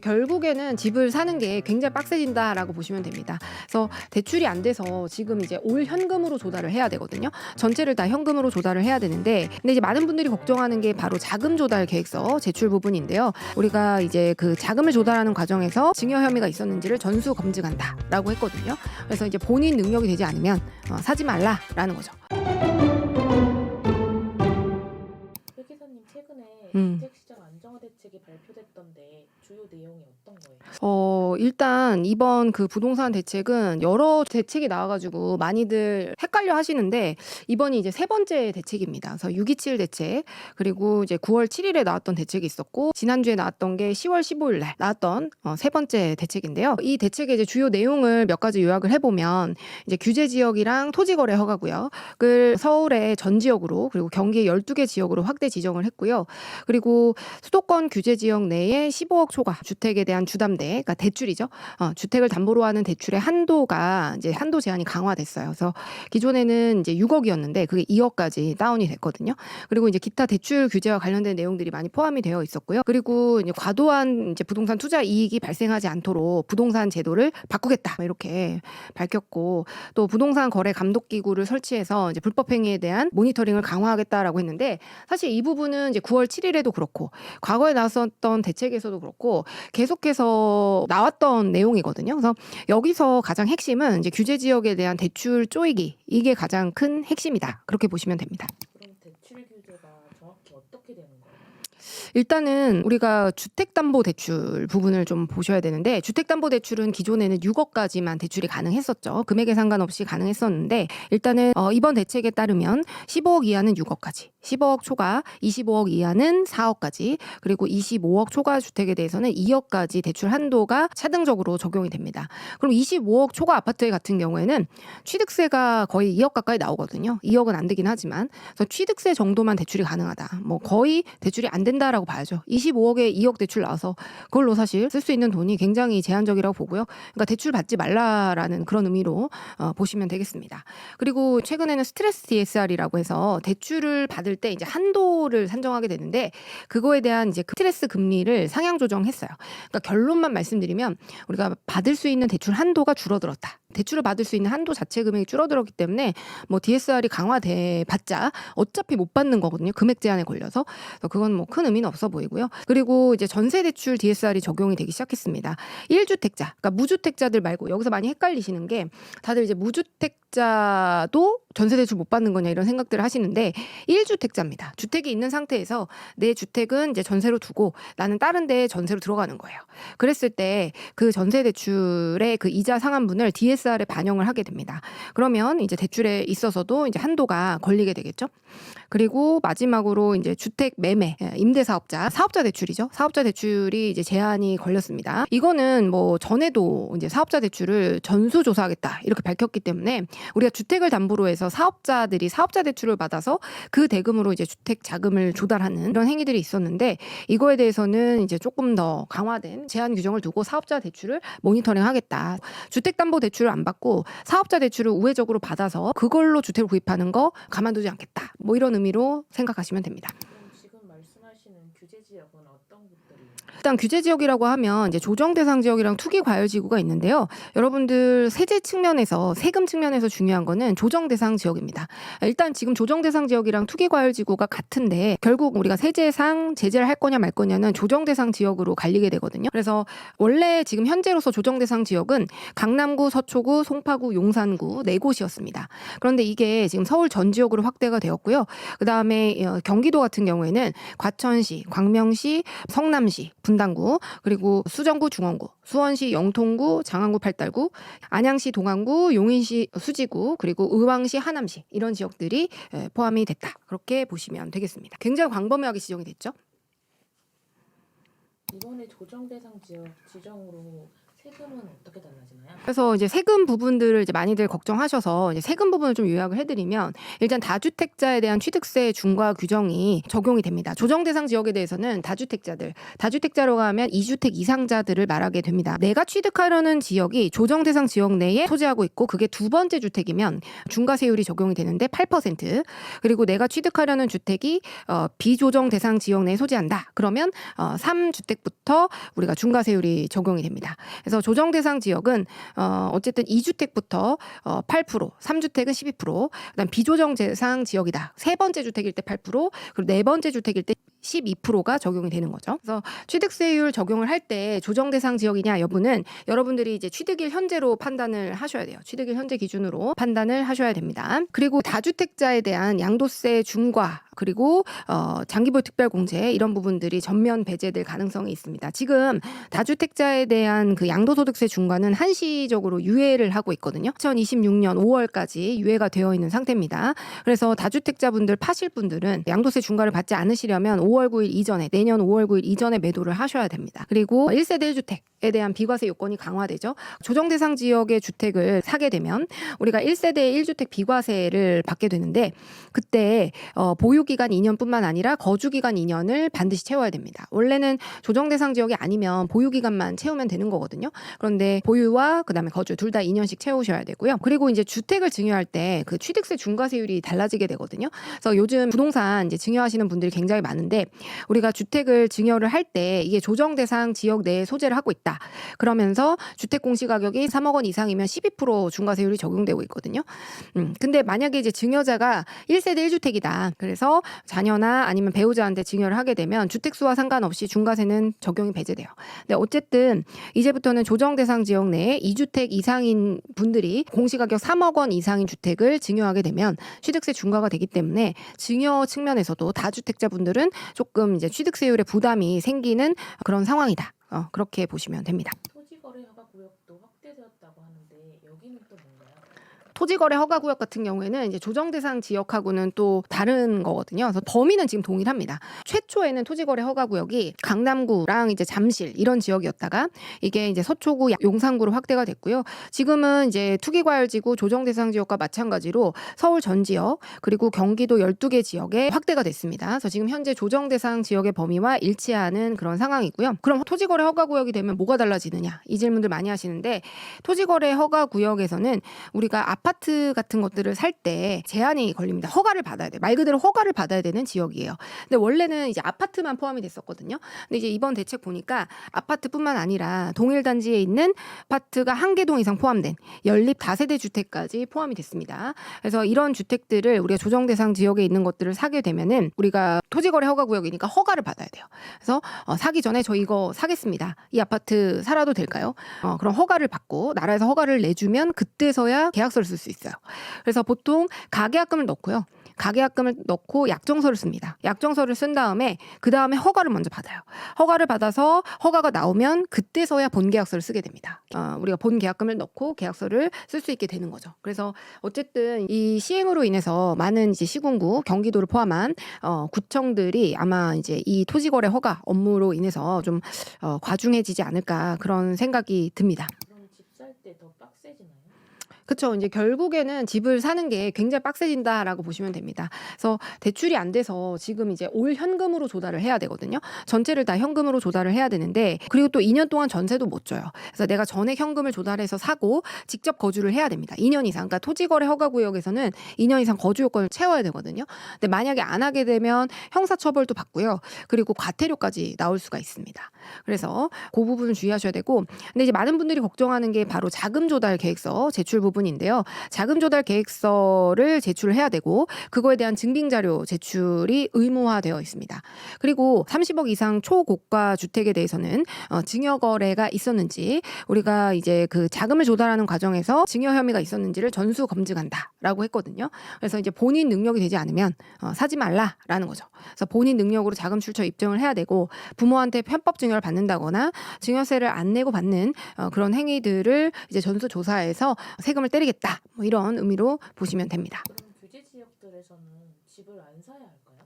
결국에는 집을 사는 게 굉장히 빡세진다라고 보시면 됩니다. 그래서 대출이 안 돼서 지금 이제 올 현금으로 조달을 해야 되거든요. 전체를 다 현금으로 조달을 해야 되는데, 근데 이제 많은 분들이 걱정하는 게 바로 자금 조달 계획서 제출 부분인데요. 우리가 이제 그 자금을 조달하는 과정에서 증여 혐의가 있었는지를 전수 검증한다라고 했거든요. 그래서 이제 본인 능력이 되지 않으면 사지 말라라는 거죠. 회계사님 최근에 주택시장 안정화 대책이 발표됐던데 주요 내용이 어떤 거예요? 일단 이번 그 부동산 대책은 여러 대책이 나와가지고 많이들 헷갈려 하시는데, 이번이 이제 세 번째 대책입니다. 그래서 627 대책, 그리고 이제 9월 7일에 나왔던 대책이 있었고, 지난주에 나왔던 게 10월 15일 날 나왔던 세 번째 대책인데요. 이 대책의 이제 주요 내용을 몇 가지 요약을 해보면, 이제 규제 지역이랑 토지 거래 허가고요. 그 서울의 전 지역으로, 그리고 경기의 12개 지역으로 확대 지정을 했고요. 그리고 수도권 규제 지역 내에 15억 초과 주택에 대한 주담대, 그러니까 대출이죠. 주택을 담보로 하는 대출의 한도가 이제 한도 제한이 강화됐어요. 그래서 기존에는 이제 6억이었는데 그게 2억까지 다운이 됐거든요. 그리고 이제 기타 대출 규제와 관련된 내용들이 많이 포함이 되어 있었고요. 그리고 이제 과도한 이제 부동산 투자 이익이 발생하지 않도록 부동산 제도를 바꾸겠다, 이렇게 밝혔고, 또 부동산 거래 감독 기구를 설치해서 이제 불법 행위에 대한 모니터링을 강화하겠다라고 했는데, 사실 이 부분은 이제 9월 7일에도 그렇고 과거에 나왔었던 대책에서도 그렇고 계속해서 나왔던 내용이거든요. 그래서 여기서 가장 핵심은 이제 규제 지역에 대한 대출 쪼이기, 이게 가장 큰 핵심이다, 그렇게 보시면 됩니다. 그럼 대출 규제가 정확히 어떻게 되는 거예요? 일단은 우리가 주택담보대출 부분을 좀 보셔야 되는데, 주택담보대출은 기존에는 6억까지만 대출이 가능했었죠. 금액에 상관없이 가능했었는데, 일단은 이번 대책에 따르면 15억 이하는 6억까지, 15억 초과 25억 이하는 4억까지, 그리고 25억 초과 주택에 대해서는 2억까지 대출 한도가 차등적으로 적용이 됩니다. 그럼 25억 초과 아파트 같은 경우에는 취득세가 거의 2억 가까이 나오거든요. 2억은 안 되긴 하지만, 그래서 취득세 정도만 대출이 가능하다, 뭐 거의 대출이 안 된다라고 봐야죠. 25억에 2억 대출 나와서 그걸로 사실 쓸 수 있는 돈이 굉장히 제한적이라고 보고요. 그러니까 대출 받지 말라라는 그런 의미로 보시면 되겠습니다. 그리고 최근에는 스트레스 DSR이라고 해서 대출을 받을 때 이제 한도를 산정하게 되는데, 그거에 대한 이제 스트레스 금리를 상향 조정했어요. 그러니까 결론만 말씀드리면, 우리가 받을 수 있는 대출 한도가 줄어들었다. 대출을 받을 수 있는 한도 자체 금액이 줄어들었기 때문에 뭐 DSR이 강화돼 봤자 어차피 못 받는 거거든요. 금액 제한에 걸려서. 그래서 그건 뭐 큰 의미는 없어 보이고요. 그리고 이제 전세 대출 DSR이 적용이 되기 시작했습니다. 1주택자, 그러니까 무주택자들 말고, 여기서 많이 헷갈리시는 게, 다들 이제 무주택자도 전세 대출 못 받는 거냐 이런 생각들을 하시는데, 1주택자입니다. 주택이 있는 상태에서 내 주택은 이제 전세로 두고 나는 다른 데에 전세로 들어가는 거예요. 그랬을 때 그 전세 대출의 그 이자 상한분을 DSR에 반영을 하게 됩니다. 그러면 이제 대출에 있어서도 이제 한도가 걸리게 되겠죠. 그리고 마지막으로 이제 주택 매매, 임대사업자, 사업자 대출이죠. 사업자 대출이 이제 제한이 걸렸습니다. 이거는 뭐 전에도 이제 사업자 대출을 전수조사하겠다 이렇게 밝혔기 때문에, 우리가 주택을 담보로 해서 사업자들이 사업자 대출을 받아서 그 대금으로 이제 주택 자금을 조달하는 이런 행위들이 있었는데, 이거에 대해서는 이제 조금 더 강화된 제한 규정을 두고 사업자 대출을 모니터링하겠다. 주택담보대출을 안 받고 사업자 대출을 우회적으로 받아서 그걸로 주택을 구입하는 거 가만두지 않겠다, 뭐 이런 의미로 생각하시면 됩니다. 그럼 지금 말씀하시는 규제 지역은 어떤 곳들이에요? 일단 규제 지역이라고 하면 이제 조정 대상 지역이랑 투기 과열 지구가 있는데요. 여러분들 세제 측면에서, 세금 측면에서 중요한 거는 조정 대상 지역입니다. 일단 지금 조정 대상 지역이랑 투기 과열 지구가 같은데, 결국 우리가 세제상 제재를 할 거냐 말 거냐는 조정 대상 지역으로 갈리게 되거든요. 그래서 원래 지금 현재로서 조정 대상 지역은 강남구, 서초구, 송파구, 용산구 4곳이었습니다. 그런데 이게 지금 서울 전 지역으로 확대가 되었고요. 그다음에 경기도 같은 경우에는 과천시, 광명시, 성남시, 분당구, 그리고 수정구, 중원구, 수원시, 영통구, 장안구, 팔달구, 안양시, 동안구, 용인시, 수지구, 그리고 의왕시, 하남시, 이런 지역들이 포함이 됐다, 그렇게 보시면 되겠습니다. 굉장히 광범위하게 지정이 됐죠. 이번에 조정 대상 지역 지정으로 세금은 어떻게 달라지나요? 그래서 이제 세금 부분들을 이제 많이들 걱정하셔서 이제 세금 부분을 좀 요약을 해드리면 일단 다주택자에 대한 취득세 중과 규정이 적용이 됩니다. 조정 대상 지역에 대해서는 다주택자로 가면 2주택 이상자들을 말하게 됩니다. 내가 취득하려는 지역이 조정 대상 지역 내에 소재하고 있고 그게 두 번째 주택이면 중과세율이 적용이 되는데 8%, 그리고 내가 취득하려는 주택이 비조정 대상 지역 내에 소재한다. 그러면 3주택부터 우리가 중과세율이 적용이 됩니다. 그래서 조정 대상 지역은 어쨌든 2주택부터 8%, 3주택은 12%, 그다음 비조정 대상 지역이다. 세 번째 주택일 때 8%, 그리고 네 번째 주택일 때 12%가 적용이 되는 거죠. 그래서 취득세율 적용을 할 때 조정 대상 지역이냐 여부는 여러분들이 이제 취득일 현재로 판단을 하셔야 돼요. 취득일 현재 기준으로 판단을 하셔야 됩니다. 그리고 다주택자에 대한 양도세 중과 그리고 장기보유 특별공제 이런 부분들이 전면 배제될 가능성이 있습니다. 지금 다주택자에 대한 그 양도소득세 중과는 한시적으로 유예를 하고 있거든요. 2026년 5월까지 유예가 되어 있는 상태입니다. 그래서 다주택자분들 파실 분들은 양도세 중과를 받지 않으시려면 5월 9일 이전에, 내년 5월 9일 이전에 매도를 하셔야 됩니다. 그리고 1세대 1주택에 대한 비과세 요건이 강화되죠. 조정 대상 지역의 주택을 사게 되면 우리가 1세대 1주택 비과세를 받게 되는데 그때 보유기간 2년뿐만 아니라 거주기간 2년을 반드시 채워야 됩니다. 원래는 조정 대상 지역이 아니면 보유기간만 채우면 되는 거거든요. 그런데 보유와 그다음에 거주 둘 다 2년씩 채우셔야 되고요. 그리고 이제 주택을 증여할 때 그 취득세 중과세율이 달라지게 되거든요. 그래서 요즘 부동산 이제 증여하시는 분들이 굉장히 많은데 우리가 주택을 증여를 할 때 이게 조정 대상 지역 내에 소재를 하고 있다. 그러면서 주택 공시가격이 3억 원 이상이면 12% 중과세율이 적용되고 있거든요. 근데 만약에 이제 증여자가 1세대 1주택이다. 그래서 자녀나 아니면 배우자한테 증여를 하게 되면 주택수와 상관없이 중과세는 적용이 배제돼요. 근데 어쨌든 이제부터는 조정 대상 지역 내에 2주택 이상인 분들이 공시가격 3억 원 이상인 주택을 증여하게 되면 취득세 중과가 되기 때문에 증여 측면에서도 다주택자분들은 조금 이제 취득세율의 부담이 생기는 그런 상황이다. 그렇게 보시면 됩니다. 토지거래 허가 구역도 확대되었다고 하는데 여기는 또 뭔가요? 토지거래 허가구역 같은 경우에는 이제 조정 대상 지역하고는 또 다른 거거든요. 그래서 범위는 지금 동일합니다. 최초에는 토지거래 허가구역이 강남구랑 이제 잠실 이런 지역이었다가 이게 이제 서초구, 용산구로 확대가 됐고요. 지금은 이제 투기과열지구 조정 대상 지역과 마찬가지로 서울 전 지역 그리고 경기도 12개 지역에 확대가 됐습니다. 그래서 지금 현재 조정 대상 지역의 범위와 일치하는 그런 상황이고요. 그럼 토지거래 허가구역이 되면 뭐가 달라지느냐? 이 질문들 많이 하시는데 토지거래 허가구역에서는 우리가 아파트 같은 것들을 살 때 제한이 걸립니다. 허가를 받아야 돼. 말 그대로 허가를 받아야 되는 지역이에요. 근데 원래는 이제 아파트만 포함이 됐었거든요. 근데 이제 이번 대책 보니까 아파트뿐만 아니라 동일 단지에 있는 아파트가 1개 동 이상 포함된 연립 다세대 주택까지 포함이 됐습니다. 그래서 이런 주택들을 우리가 조정 대상 지역에 있는 것들을 사게 되면은 우리가 토지거래 허가구역이니까 허가를 받아야 돼요. 그래서 사기 전에 저 이거 사겠습니다. 이 아파트 살아도 될까요? 그럼 허가를 받고 나라에서 허가를 내주면 그때서야 계약서를 쓸 수 있어요. 그래서 보통 가계약금을 넣고요. 가계약금을 넣고 약정서를 씁니다. 약정서를 쓴 다음에 그 다음에 허가를 먼저 받아요. 허가를 받아서 허가가 나오면 그때서야 본계약서를 쓰게 됩니다. 우리가 본계약금을 넣고 계약서를 쓸 수 있게 되는 거죠. 그래서 어쨌든 이 시행으로 인해서 많은 이제 시군구, 경기도를 포함한 구청들이 아마 이제 이 토지거래 허가 업무로 인해서 좀 과중해지지 않을까 그런 생각이 듭니다. 그럼 집 살 때 더 빡세지나요? 그렇죠. 이제 결국에는 집을 사는 게 굉장히 빡세진다라고 보시면 됩니다. 그래서 대출이 안 돼서 지금 이제 올 현금으로 조달을 해야 되거든요. 전체를 다 현금으로 조달을 해야 되는데 그리고 또 2년 동안 전세도 못 줘요. 그래서 내가 전액 현금을 조달해서 사고 직접 거주를 해야 됩니다. 2년 이상. 그러니까 토지거래 허가구역에서는 2년 이상 거주 요건을 채워야 되거든요. 근데 만약에 안 하게 되면 형사처벌도 받고요. 그리고 과태료까지 나올 수가 있습니다. 그래서 그 부분을 주의하셔야 되고 근데 이제 많은 분들이 걱정하는 게 바로 자금 조달 계획서 제출 부분인데요. 자금 조달 계획서를 제출을 해야 되고 그거에 대한 증빙 자료 제출이 의무화되어 있습니다. 그리고 30억 이상 초고가 주택에 대해서는 증여 거래가 있었는지 우리가 이제 그 자금을 조달하는 과정에서 증여 혐의가 있었는지를 전수 검증한다라고 했거든요. 그래서 이제 본인 능력이 되지 않으면 사지 말라라는 거죠. 그래서 본인 능력으로 자금 출처 입증을 해야 되고 부모한테 편법 증여를 받는다거나 증여세를 안 내고 받는 그런 행위들을 이제 전수 조사해서 세금을 때리겠다. 뭐 이런 의미로 보시면 됩니다. 그럼 규제 지역들에서는 집을 안 사야 할까요?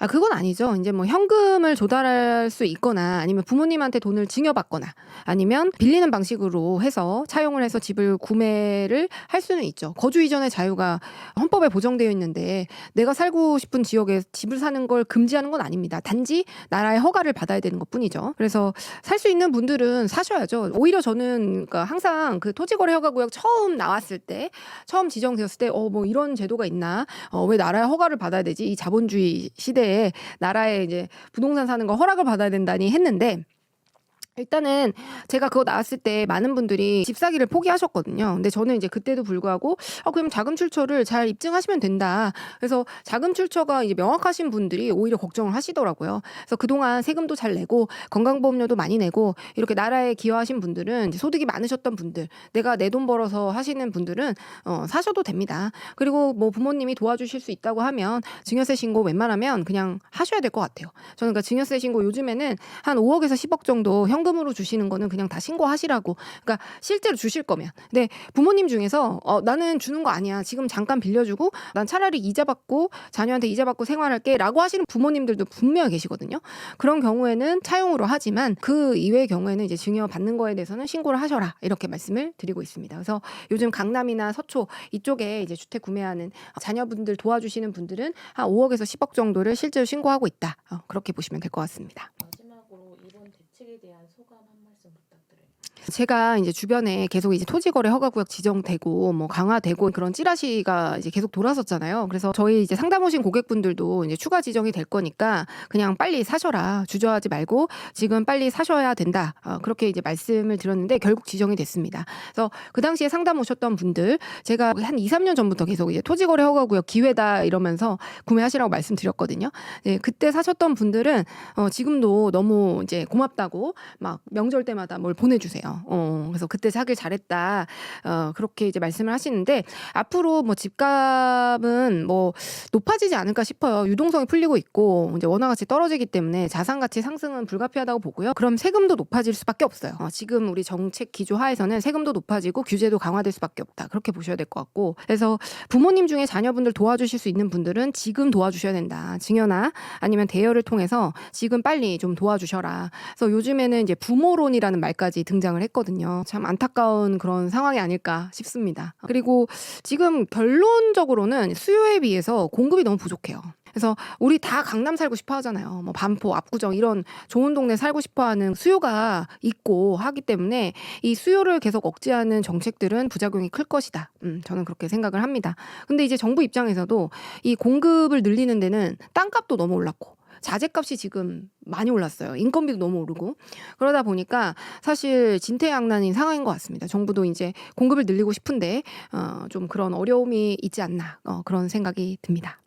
그건 아니죠. 이제 뭐 현금을 조달할 수 있거나 아니면 부모님한테 돈을 증여받거나 아니면 빌리는 방식으로 해서 차용을 해서 집을 구매를 할 수는 있죠. 거주 이전의 자유가 헌법에 보장되어 있는데 내가 살고 싶은 지역에 집을 사는 걸 금지하는 건 아닙니다. 단지 나라의 허가를 받아야 되는 것뿐이죠. 그래서 살 수 있는 분들은 사셔야죠. 오히려 저는 그러니까 항상 그 토지거래허가구역 처음 나왔을 때, 처음 지정되었을 때, 뭐 이런 제도가 있나? 왜 나라의 허가를 받아야 되지? 이 자본주의 시대에 나라에 이제 부동산 사는 거 허락을 받아야 된다니 했는데. 일단은 제가 그거 나왔을 때 많은 분들이 집 사기를 포기하셨거든요. 근데 저는 이제 그때도 불구하고 그럼 자금 출처를 잘 입증하시면 된다. 그래서 자금 출처가 이제 명확하신 분들이 오히려 걱정을 하시더라고요. 그래서 그동안 세금도 잘 내고 건강보험료도 많이 내고 이렇게 나라에 기여하신 분들은 이제 소득이 많으셨던 분들, 내가 내 돈 벌어서 하시는 분들은 사셔도 됩니다. 그리고 뭐 부모님이 도와주실 수 있다고 하면 증여세 신고 웬만하면 그냥 하셔야 될 것 같아요. 저는 그러니까 증여세 신고 요즘에는 한 5억에서 10억 정도 현금으로 주시는 거는 그냥 다 신고하시라고. 그러니까 실제로 주실 거면. 근데 부모님 중에서 나는 주는 거 아니야. 지금 잠깐 빌려주고 난 차라리 이자 받고 자녀한테 이자 받고 생활할게 라고 하시는 부모님들도 분명히 계시거든요. 그런 경우에는 차용으로 하지만 그 이외의 경우에는 이제 증여 받는 거에 대해서는 신고를 하셔라. 이렇게 말씀을 드리고 있습니다. 그래서 요즘 강남이나 서초 이쪽에 이제 주택 구매하는 자녀분들 도와주시는 분들은 한 5억에서 10억 정도를 실제로 신고하고 있다. 그렇게 보시면 될 것 같습니다. 마지막으로 이번 대책에 대한 소감 한 말씀 부탁드려요. 제가 이제 주변에 계속 이제 토지거래 허가구역 지정되고 뭐 강화되고 그런 찌라시가 이제 계속 돌았었잖아요. 그래서 저희 이제 상담 오신 고객분들도 이제 추가 지정이 될 거니까 그냥 빨리 사셔라. 주저하지 말고 지금 빨리 사셔야 된다. 그렇게 이제 말씀을 드렸는데 결국 지정이 됐습니다. 그래서 그 당시에 상담 오셨던 분들 제가 한 2, 3년 전부터 계속 이제 토지거래 허가구역 기회다 이러면서 구매하시라고 말씀드렸거든요. 네, 그때 사셨던 분들은 지금도 너무 이제 고맙다고 막 명절 때마다 뭘 보내주세요. 그래서 그때 사길 잘했다. 그렇게 이제 말씀을 하시는데 앞으로 뭐 집값은 뭐 높아지지 않을까 싶어요. 유동성이 풀리고 있고 이제 원화 가치 떨어지기 때문에 자산 가치 상승은 불가피하다고 보고요. 그럼 세금도 높아질 수밖에 없어요. 지금 우리 정책 기조 하에서는 세금도 높아지고 규제도 강화될 수밖에 없다. 그렇게 보셔야 될 것 같고. 그래서 부모님 중에 자녀분들 도와주실 수 있는 분들은 지금 도와주셔야 된다. 증여나 아니면 대여를 통해서 지금 빨리 좀 도와주셔라. 그래서 요즘에는 이제 부모론이라는 말까지 등장을 했거든요. 참 안타까운 그런 상황이 아닐까 싶습니다. 그리고 지금 결론적으로는 수요에 비해서 공급이 너무 부족해요. 그래서 우리 다 강남 살고 싶어 하잖아요. 뭐 반포, 압구정 이런 좋은 동네 살고 싶어 하는 수요가 있고 하기 때문에 이 수요를 계속 억제하는 정책들은 부작용이 클 것이다. 저는 그렇게 생각을 합니다. 근데 이제 정부 입장에서도 이 공급을 늘리는 데는 땅값도 너무 올랐고 자재값이 지금 많이 올랐어요. 인건비도 너무 오르고 그러다 보니까 사실 진퇴양난인 상황인 것 같습니다. 정부도 이제 공급을 늘리고 싶은데 좀 그런 어려움이 있지 않나 그런 생각이 듭니다.